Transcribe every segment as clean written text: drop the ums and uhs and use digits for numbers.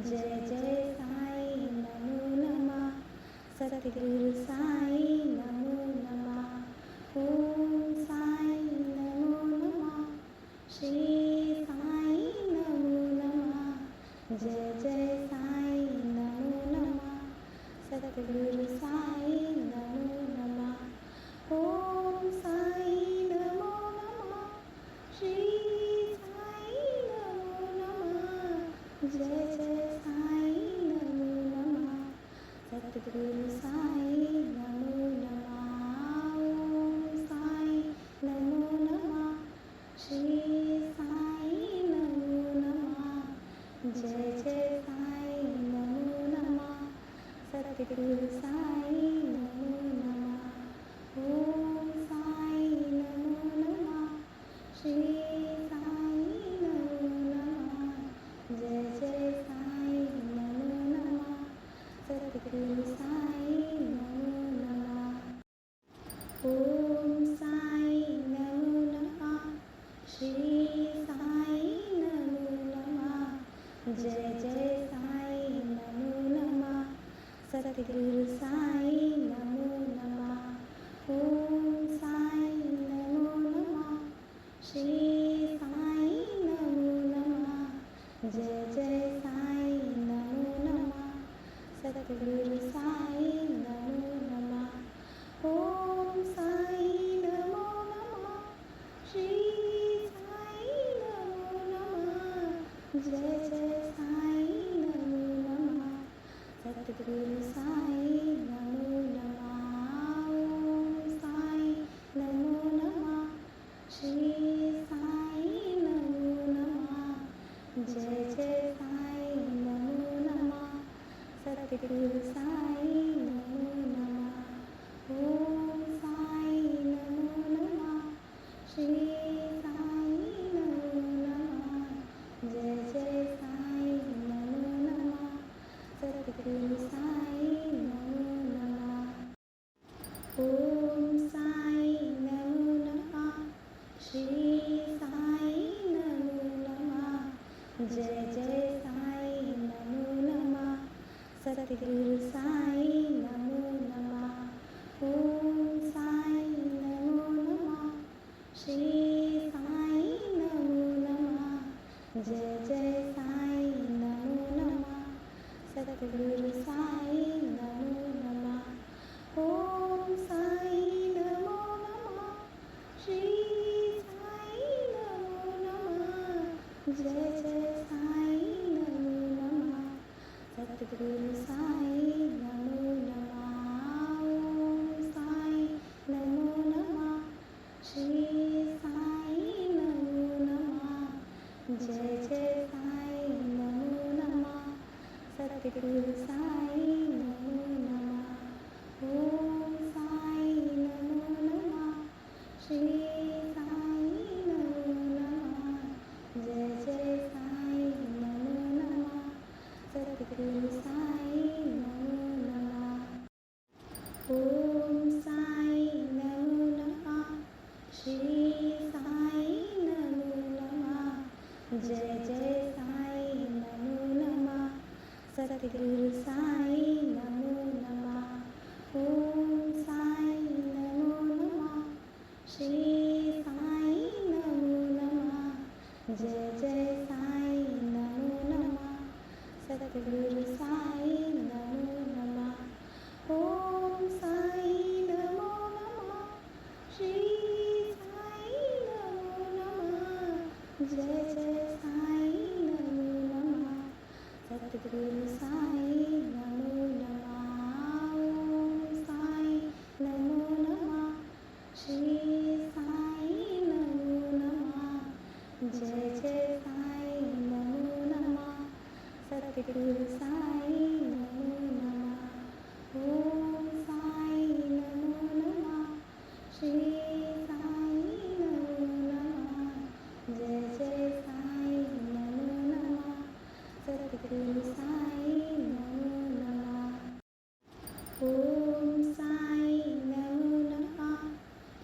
जय जय साई नमो नमः। सद्गुरु साई नमो नमः। ओम साई नमो नमः। श्री साई नमो नमः। जय जय साई नमो नमः। सद्गुरु साई नमो नमः। ओम साई नमो नमः। श्री साई नमो नमः। जय जय साई नमो नमः। सद्गुरु साई नमो नमः। ओम साई नमो नमः। श्री साई नमो नमः। जय जय साई नमो नमः। सद्गुरु साई नमो नमः। ओम साई नमो नमः। श्री साई नमो नमः। जय जय साई नमो नमः। सद्गुरु साई नमो नमः। ओम साई नमो नमः। श्री साई नमो नमः। जय जय साई नमो नमः। सद्गुरु साई नमो नमः। ओम साई नमो नमः। श्री साई नमो नमः। जय जय साई नमो नमः। सद्गुरु साई नमो नमः। ओम साई नमो नमः। श्री साई नमो नमः। जय जय साई नमो नमः। सद्गुरु साई नमो नमः। ओम साई नमो नमः। श्री साई नमो नमः। जय जय साई नमो नमः। सद्गुरु साई नमो नमः। ओम साई नमो नमः। श्री साई नमो नमः। जय जय साई नमो नमः। सद्गुरु साई नमो नमः। ओम साई नमो नमः। श्री साई नमो नमः। जय जय साई नमो नमः। सद्गुरु साई नमो नमः। ओम साई नमो नमः। श्री साई नमो नमः। जय जय साई नमो नमः। सद्गुरु साई नमो नमः। ओम साई नमो नमः। श्री साई नमो नमः। जय जय साई नमो नमः। सद्गुरु साई नमो नमः। ओम साई नमो नमः। श्री साई नमो नमः। जय जय साई नमो नमः। सद्गुरु साई नमो नमः। ओम साई नमो नमः। श्री साई नमो नमः। जय जय साई नमो नमः। सद्गुरु साई नमो नमः। ओम साई नमो नमः। श्री साई नमो नमः। जय जय साई नमो नमः। सद्गुरु साई नमो नमः। ओम साई नमो नमः। श्री साई नमो नमः। जय जय साई नमो नमः। सद्गुरु साई नमो नमः। ओम साई नमो नमः। श्री साई नमो नमः। जय जय साई नमो नमः। सद्गुरु साई नमो नमः। ओम साई नमो नमः। श्री साई नमो नमः। जय जय साई नमो नमः। सद्गुरु साई नमो नमः। ओम साई नमो नमः। श्री साई नमो नमः। जय जय साई नमो नमः। सद्गुरु साई नमो नमः। ओम साई नमो नमः।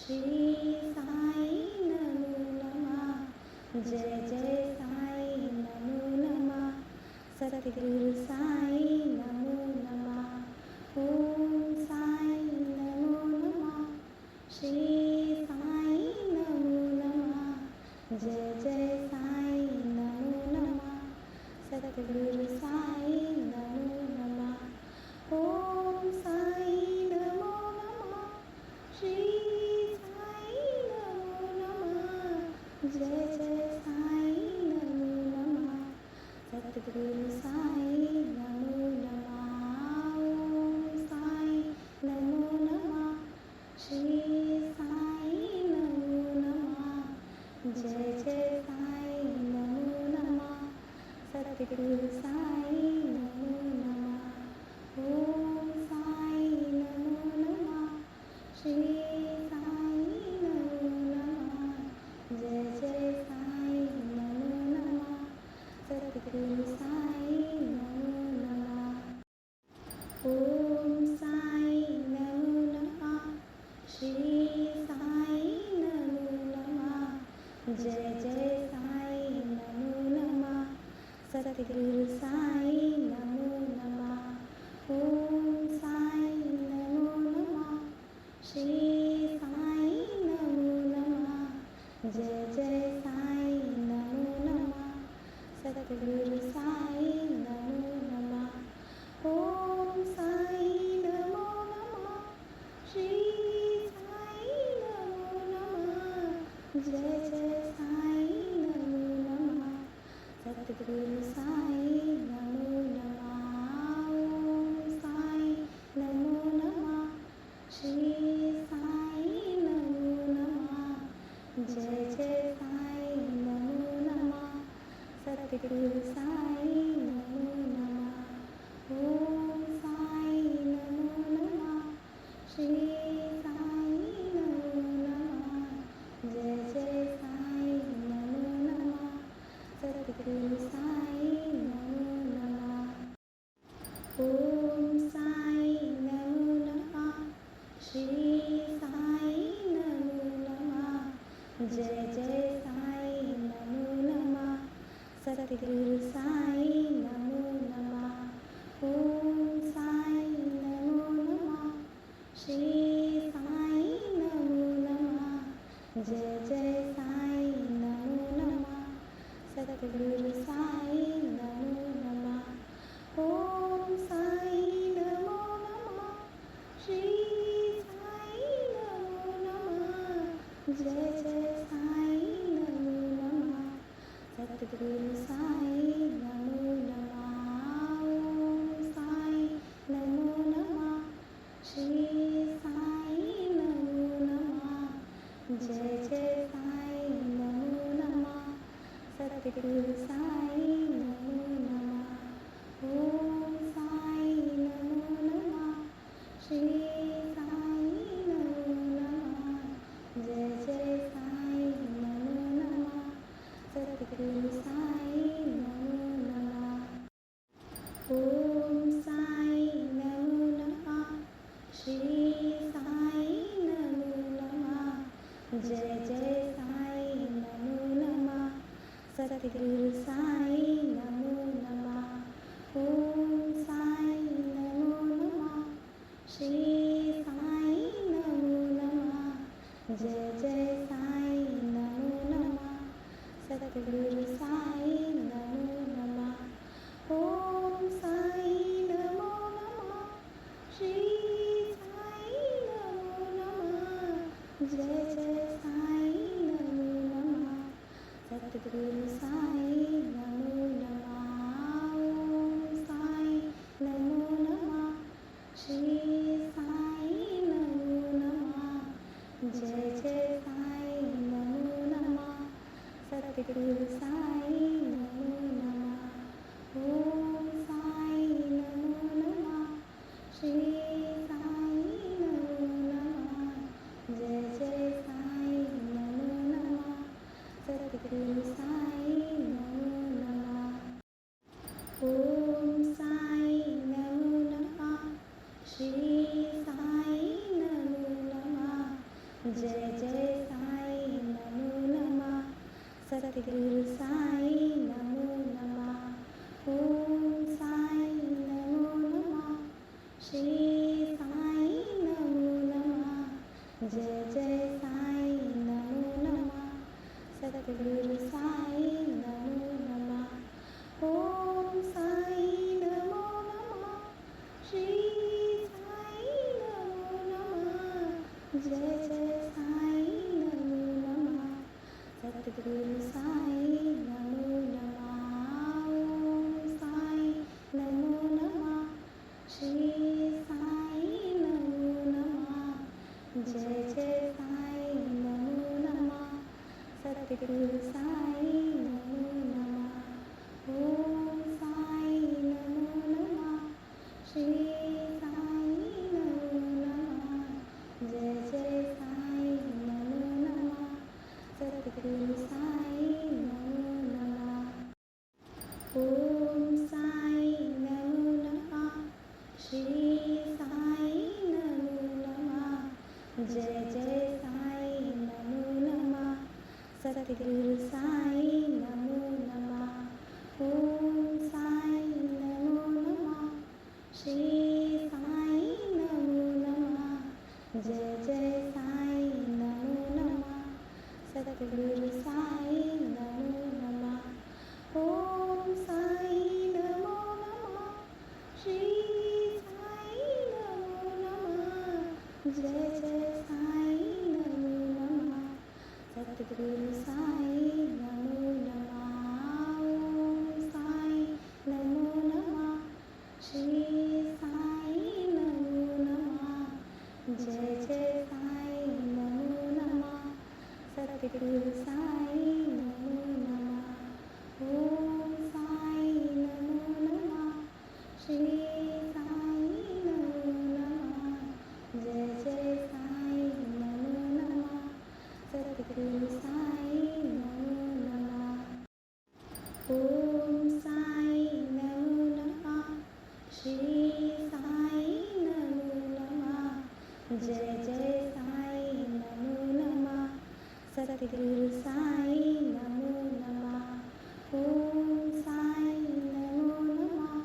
श्री साई नमो नमः। जय जय साई नमो नमः। सद्गुरु जय जय साई नमो नमः सतगुरु साई नमो नमः ओम साई नमो नमः श्री साई नमो नमः जय जय साई नमो नमः सतगुरु साई नमो नमः ओम साई नमो नमः श्री साई नमो नमः जय जय साई नमो नमः सतगुरु साई नमो नमः ओम साई नमो नमः श्री साई नमो नमः जय जय साई नमो नमः सतगुरु साई नमो नमः ओम साई नमो नमः श्री साई नमो नमः जय जय साई नमो नमः सतगुरु साई नमो नमः ओम साई नमो नमः श्री साई नमो नमः जय जय साई नमो नमः सतगुरु साई नमो नमः ओम साई नमो नमः श्री साई नमो नमः जय जय साई नमो नमः सतगुरु साई नमो नमः ओम साई नमो नमः श्री साई नमो नमः जय जय साई नमो नमः सतगुरु साई नमो नमः ओम साई नमो नमः श्री साई नमो नमः जय जय साई नमो नमः सतगुरु साई नमो नमः ओम साई नमो नमः श्री साई नमो नमः जय जय साई नमो नमः सतगुरु साई नमो नमः ओम साई नमो नमः श्री साई नमो नमः जय जय साई नमो नमः सतगुरु साई नमो नमः ओम साई नमो नमः श्री साई नमो नमः जय जय साई नमो नमः सतगुरु साई नमो नमः ओम साई नमो नमः श्री साई नमो नमः जय जय साई नमो नमः सतगुरु साई नमो नमः ओम साई नमो नमः श्री साई नमो नमः जय जय साई नमो नमः सतगुरु साई नमो नमः ओम साई नमो नमः श्री साई नमो नमः जय जय साई नमो नमः सतगुरु साई नमो नमः ओम साई नमो नमः श्री साई नमो नमः जय जय साई नमो नमः सतगुरु साई नमो नमः ओम साई नमो नमः श्री साई नमो नमः जय जय साई नमो नमः सतगुरु साई नमो नमः ओम साई नमो नमः श्री साई नमो नमः जय जय साई नमो नमः सतगुरु साई नमो नमः ओम साई नमो नमः श्री साई नमो नमः जय जय साई नमो नमः सतगुरु साई नमो नमः ओम साई नमो नमः श्री साई नमो नमः जय जय साई नमो नमः सतगुरु साई नमो नमः ओम साई नमो नमः श्री साई नमो नमः जय जय साई नमो नमः सतगुरु सद्गुरु साई नमो नमः। ओम साई नमो नमः। श्री साई नमो नमः। जय जय साई नमो नमः। सद्गुरु साई नमो नमः। ओम साई नमो नमः। श्री साई नमो नमः। जय जय साई नमो नमः। सद्गुरु साई नमो नमः। ओम साई नमो नमः। श्री साई नमो नमः। जय जय साई नमो नमः। सद्गुरु साई नमो नमः। ओम साई नमो नमः। श्री साई नमो नमः। जय जय साई नमो नमः। सद्गुरु साई नमो नमः। ओम साई नमो नमः। श्री साई नमो नमः। जय जय साई नमो नमः। सद्गुरु साई नमो नमः। ओम साई नमो नमः। श्री साई नमो नमः। जय जय साई नमो नमः। सद्गुरु साई नमो नमः। ओम साई नमो नमः। श्री साई नमो नमः। जय जय साई नमो नमः। सद्गुरु साई नमो नमः। ओम साई नमो नमः।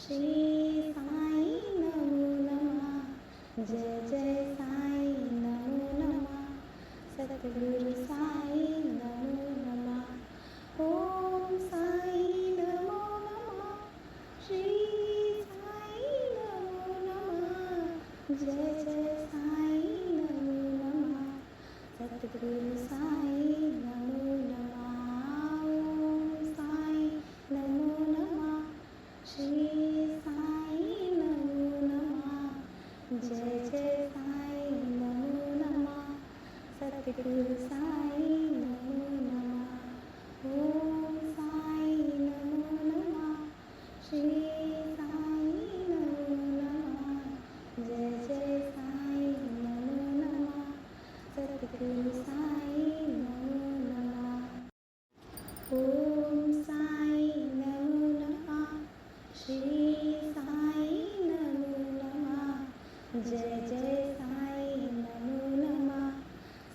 श्री साई नमो नमः। जय जय साई नमो नमः। सद्गुरु साई नमो नमः। ओम साई नमो नमः। श्री साई नमो नमः। जय जय साई नमो नमः। सद्गुरु साई नमो नमः। ओम साई नमो नमः। श्री साई नमो नमः। जय जय साई नमो नमः। सद्गुरु साई नमो नमः। ओम साई नमो नमः। श्री साई नमो नमः। जय जय साई नमो नमः। सद्गुरु साई नमो नमः। ओम साई नमो नमः। श्री साई नमो नमः। जय जय साई नमो नमः।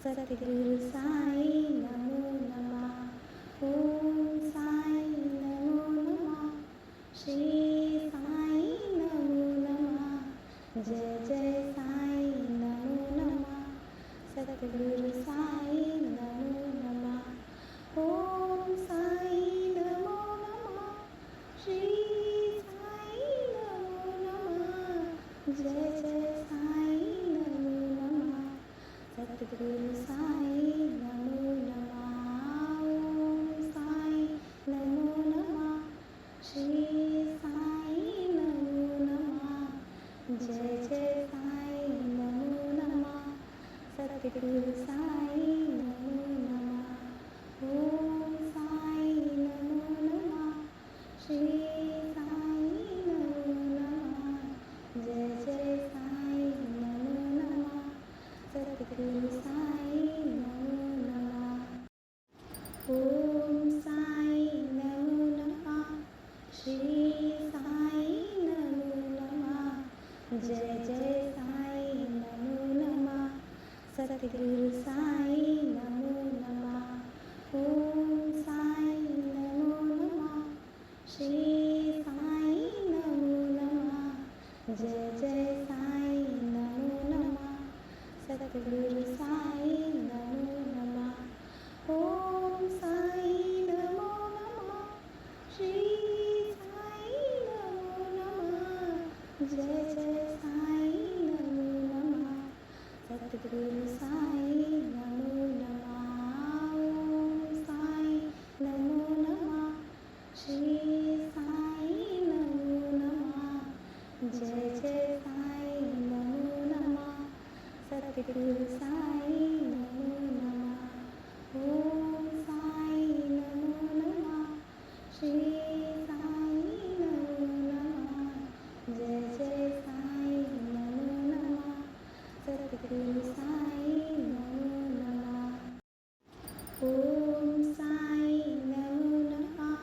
सद्गुरु साई नमो नमः। ओम साई नमो नमः। श्री साई नमो नमः। जय जय साई नमो नमः। सद्गुरु साई नमो नमः। ओम साई नमो नमः। श्री साई नमो नमः। जय जय साई नमो नमः। सद्गुरु साई नमो नमः। ओम साई नमो नमः। श्री साई नमो नमः। जय जय साई नमो नमः। सद्गुरु साई नमो नमः। ओम साई नमो नमः। श्री साई नमो नमः। जय जय साई नमो नमः। सद्गुरु साई नमो नमः। ओम साई नमो नमः। श्री साई नमो नमः। जय जय साई नमो नमः। सद्गुरु साई नमो नमः। ओम साई नमो नमः। श्री साई नमो नमः। जय जय साई नमो नमः। सद्गुरु साई नमो नमः। ओम साई ओम साई नमो नमः।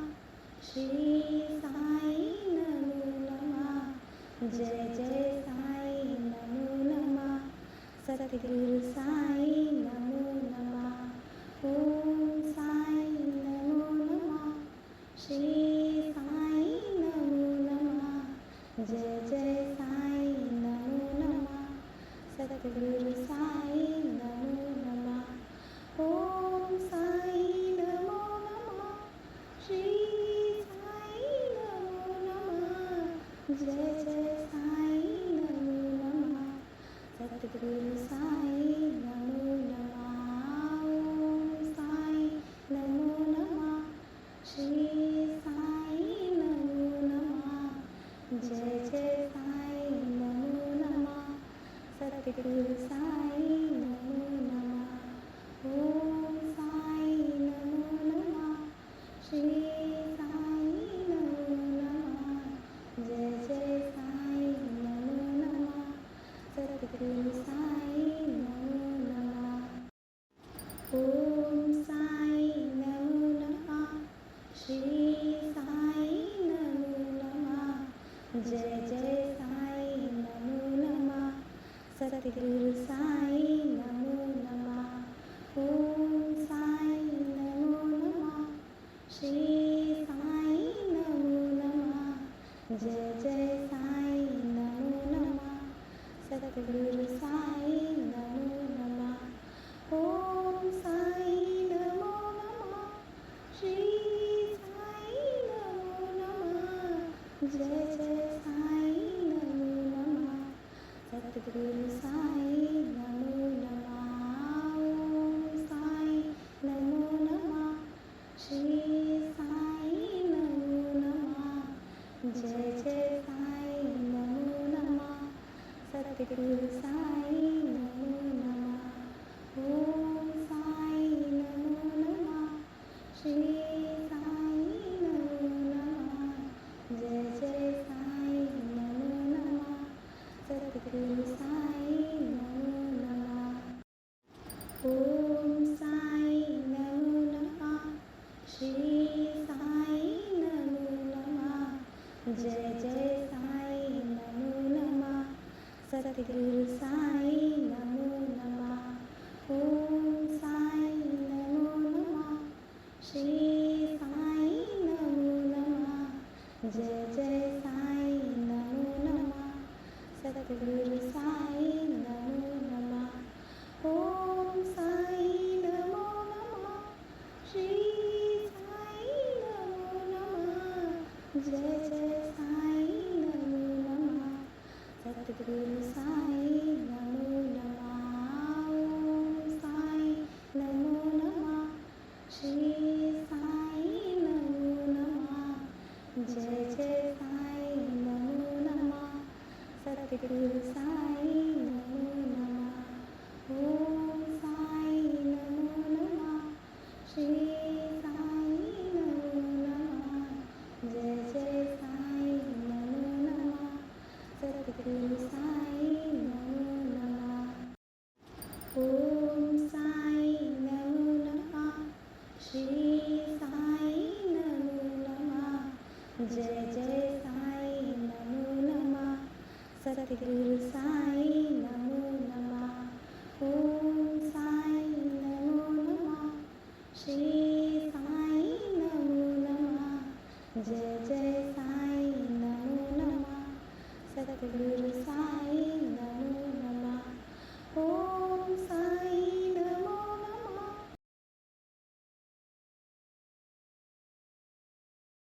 श्री साई नमो नमः। जय जय साई नमो नमः। सतगुरु साई नमो नमः। ओम साई नमो नमः। श्री साई नमो नमः। जय जय साई नमो नमः। सतगुरु साई नमो नमः। ओम साई नमो नमः। श्री साई नमो नमः। जय जय साई नमो नमः। सतगुरु साई नमो नमः। ओम साई नमो नमः। श्री साई नमो नमः। जय जय साई नमो नमः। सतगुरु साई नमो नमः। ओम साई नमो नमः। श्री साई नमो नमः। जय जय साई नमो नमः। सतगुरु साई नमो नमः। ओम साई नमो नमः। श्री साई नमो नमः। जय जय साई नमो नमः। सतगुरु साई नमो नमः। ओम साई नमो नमः। श्री साई नमो नमः। जय जय साई नमो नमः। सतगुरु साई नमो नमः। ओम साई नमो नमः। श्री साई नमो नमः। जय जय साई नमो नमः। सतगुरु साई नमो नमः। ओम साई नमो नमः। श्री साई नमो नमः। जय जय साई नमो नमः। सतगुरु साई नमो नमः। ओम साई नमो नमः। श्री साई नमो नमः। जय जय साई नमो नमः। सतगुरु साई नमो नमः। ओम साई नमो नमः। श्री साई नमो नमः। जय जय साई नमो नमः। सतगुरु साई नमो नमः। ओम साई नमो नमः। श्री साई नमो नमः। जय जय साई नमो नमः। सतगुरु साई नमो नमः। ओम साई नमो नमः। श्री साई नमो नमः। जय जय साई नमो नमः। सतगुरु साई नमो नमः। ओम साई नमो नमः। श्री साई नमो नमः। जय जय साई नमो नमः। सतगुरु साई नमो नमः। ओम साई नमो नमः। श्री साई नमो नमः। जय जय साई नमो नमः। सतगुरु साई नमो नमः। ओम साई नमो नमः। श्री साई नमो नमः। जय जय साई नमो नमः। सतगुरु साई नमो नमः। ओम साई नमो नमः। श्री साई नमो नमः। जय जय साई नमो नमः। सतगुरु साई